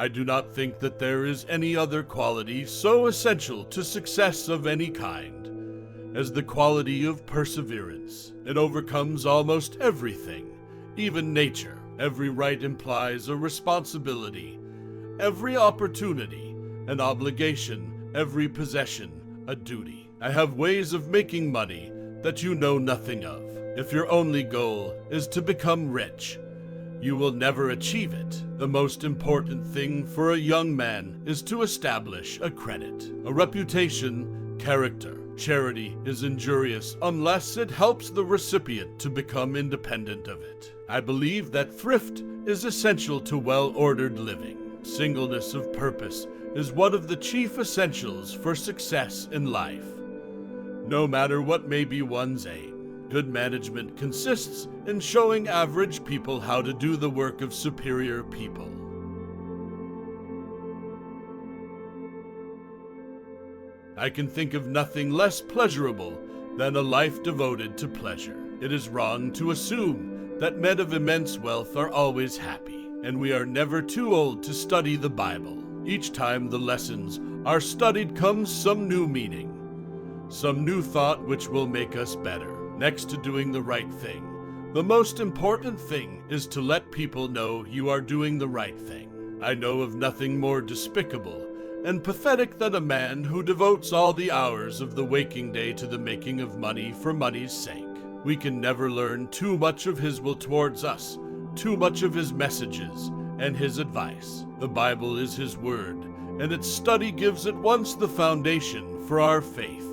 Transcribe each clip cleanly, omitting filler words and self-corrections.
I do not think that there is any other quality so essential to success of any kind as the quality of perseverance. It overcomes almost everything, even nature. Every right implies a responsibility, every opportunity an obligation, every possession a duty. I have ways of making money that you know nothing of. If your only goal is to become rich, you will never achieve it. The most important thing for a young man is to establish a credit, a reputation, character. Charity is injurious unless it helps the recipient to become independent of it. I believe that thrift is essential to well-ordered living. Singleness of purpose is one of the chief essentials for success in life, no matter what may be one's aim. Good management consists in showing average people how to do the work of superior people. I can think of nothing less pleasurable than a life devoted to pleasure. It is wrong to assume that men of immense wealth are always happy, and we are never too old to study the Bible. Each time the lessons are studied comes some new meaning, some new thought which will make us better. Next to doing the right thing, the most important thing is to let people know you are doing the right thing. I know of nothing more despicable and pathetic than a man who devotes all the hours of the waking day to the making of money for money's sake. We can never learn too much of his will towards us, too much of his messages and his advice. The Bible is his word, and its study gives at once the foundation for our faith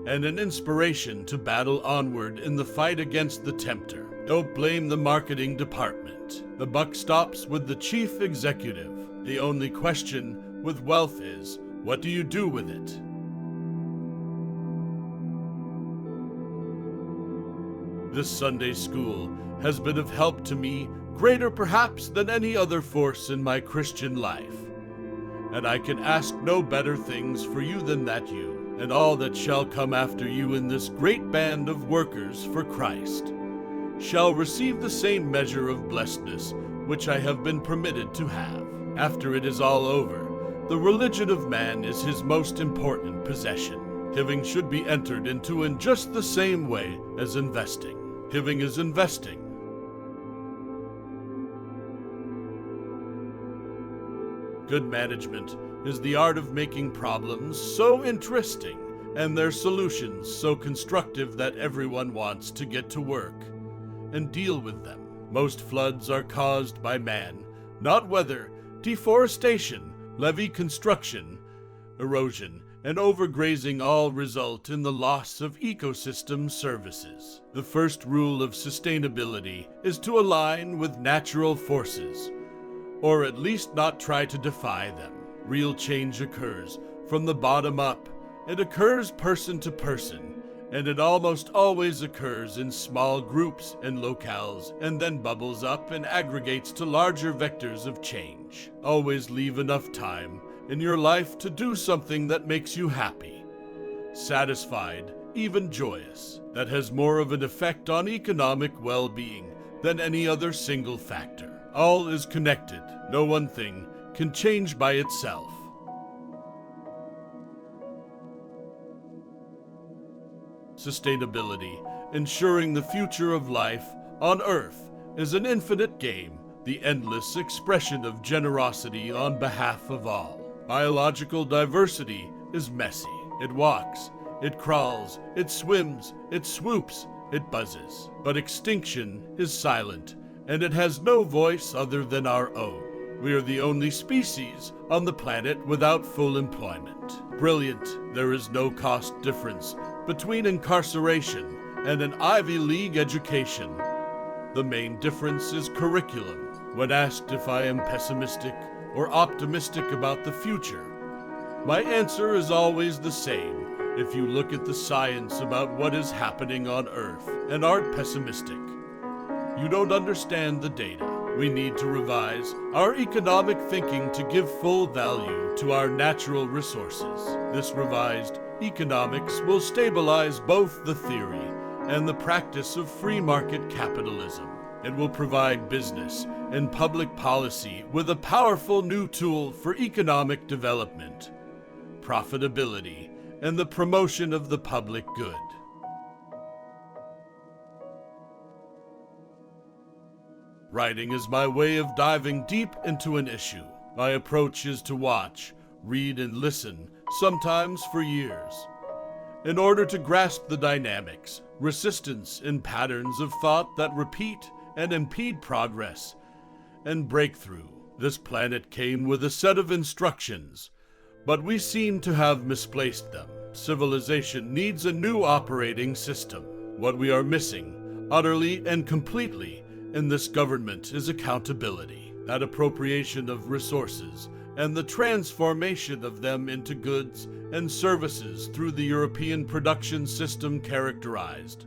and an inspiration to battle onward in the fight against the tempter. Don't blame the marketing department. The buck stops with the chief executive. The only question with wealth is, what do you do with it? This Sunday school has been of help to me, greater perhaps than any other force in my Christian life. And I can ask no better things for you than that you, and all that shall come after you in this great band of workers for Christ, shall receive the same measure of blessedness which I have been permitted to have. After it is all over, the religion of man is his most important possession. Giving should be entered into in just the same way as investing. Giving is investing. Good management is the art of making problems so interesting and their solutions so constructive that everyone wants to get to work and deal with them. Most floods are caused by man, not weather. Deforestation, levee construction, erosion, and overgrazing all result in the loss of ecosystem services. The first rule of sustainability is to align with natural forces, or at least not try to defy them. Real change occurs from the bottom up. It occurs person to person, and it almost always occurs in small groups and locales, and then bubbles up and aggregates to larger vectors of change. Always leave enough time in your life to do something that makes you happy, satisfied, even joyous. That has more of an effect on economic well-being than any other single factor. All is connected. No one thing can change by itself. Sustainability, ensuring the future of life on Earth, is an infinite game, the endless expression of generosity on behalf of all. Biological diversity is messy. It walks, it crawls, it swims, it swoops, it buzzes. But extinction is silent, and it has no voice other than our own. We are the only species on the planet without full employment. Brilliant, there is no cost difference between incarceration and an Ivy League education. The main difference is curriculum. When asked if I am pessimistic or optimistic about the future, my answer is always the same. If you look at the science about what is happening on Earth and aren't pessimistic, you don't understand the data. We need to revise our economic thinking to give full value to our natural resources. This revised economics will stabilize both the theory and the practice of free market capitalism. It will provide business and public policy with a powerful new tool for economic development, profitability, and the promotion of the public good. Writing is my way of diving deep into an issue. My approach is to watch, read, and listen, sometimes for years, in order to grasp the dynamics, resistance, and patterns of thought that repeat and impede progress and breakthrough. This planet came with a set of instructions, but we seem to have misplaced them. Civilization needs a new operating system. What we are missing, utterly and completely, in this government is accountability, that appropriation of resources, and the transformation of them into goods and services through the European production system characterized,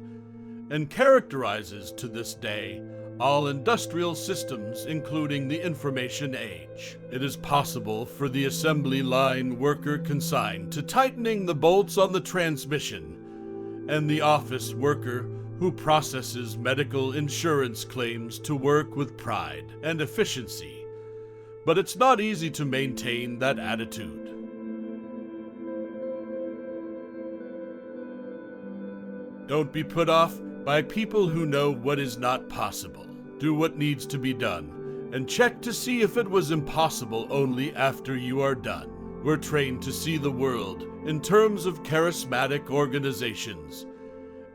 and characterizes to this day, all industrial systems, including the information age. It is possible for the assembly line worker consigned to tightening the bolts on the transmission, and the office worker who processes medical insurance claims to work with pride and efficiency. But it's not easy to maintain that attitude. Don't be put off by people who know what is not possible. Do what needs to be done, and check to see if it was impossible only after you are done. We're trained to see the world in terms of charismatic organizations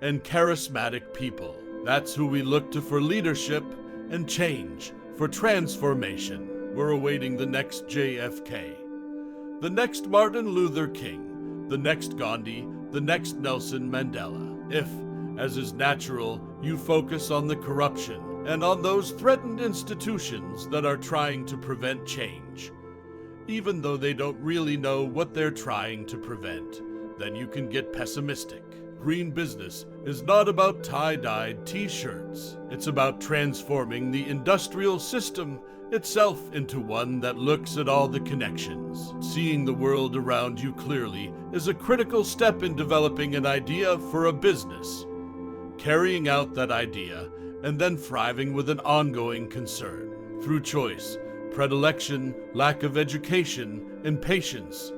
and charismatic people. That's who we look to for leadership and change, for transformation. We're awaiting the next JFK, the next Martin Luther King, the next Gandhi, the next Nelson Mandela. If, as is natural, you focus on the corruption and on those threatened institutions that are trying to prevent change, even though they don't really know what they're trying to prevent, then you can get pessimistic. Green business is not about tie-dyed t-shirts. It's about transforming the industrial system itself into one that looks at all the connections. Seeing the world around you clearly is a critical step in developing an idea for a business, carrying out that idea, and then thriving with an ongoing concern. Through choice, predilection, lack of education, impatience,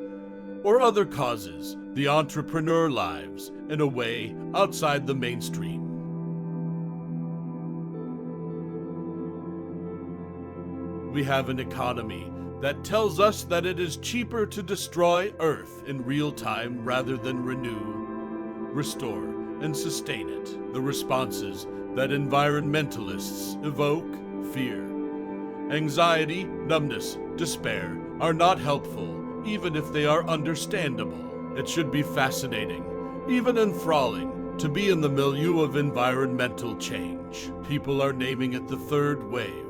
or other causes, the entrepreneur lives in a way outside the mainstream. We have an economy that tells us that it is cheaper to destroy Earth in real time rather than renew, restore, and sustain it. The responses that environmentalists evoke, fear, anxiety, numbness, despair, are not helpful, even if they are understandable. It should be fascinating, even enthralling, to be in the milieu of environmental change. People are naming it the third wave,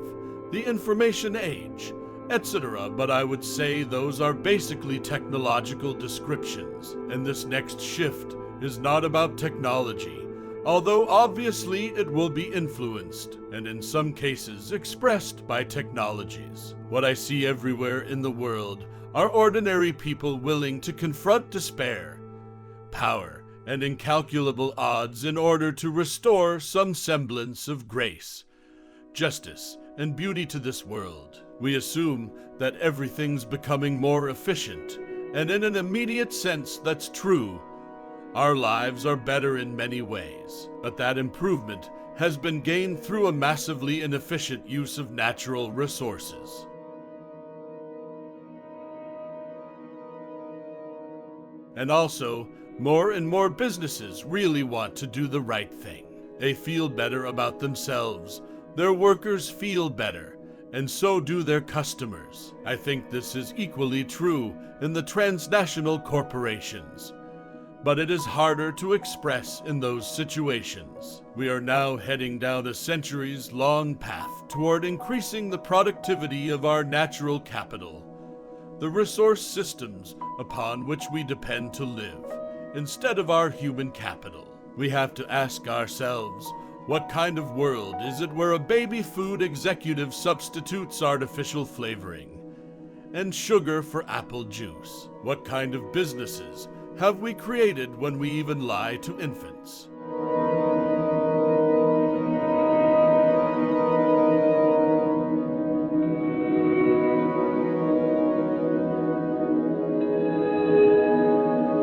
the information age, etc., but I would say those are basically technological descriptions, and this next shift is not about technology, although obviously it will be influenced, and in some cases expressed by technologies. What I see everywhere in the world are ordinary people willing to confront despair, power, and incalculable odds in order to restore some semblance of grace, justice, and beauty to this world. We assume that everything's becoming more efficient, and in an immediate sense that's true. Our lives are better in many ways, but that improvement has been gained through a massively inefficient use of natural resources. And also, more and more businesses really want to do the right thing. They feel better about themselves, their workers feel better, and so do their customers. I think this is equally true in the transnational corporations, but it is harder to express in those situations. We are now heading down a centuries-long path toward increasing the productivity of our natural capital, the resource systems upon which we depend to live, instead of our human capital. We have to ask ourselves, what kind of world is it where a baby food executive substitutes artificial flavoring and sugar for apple juice? What kind of businesses have we created when we even lie to infants?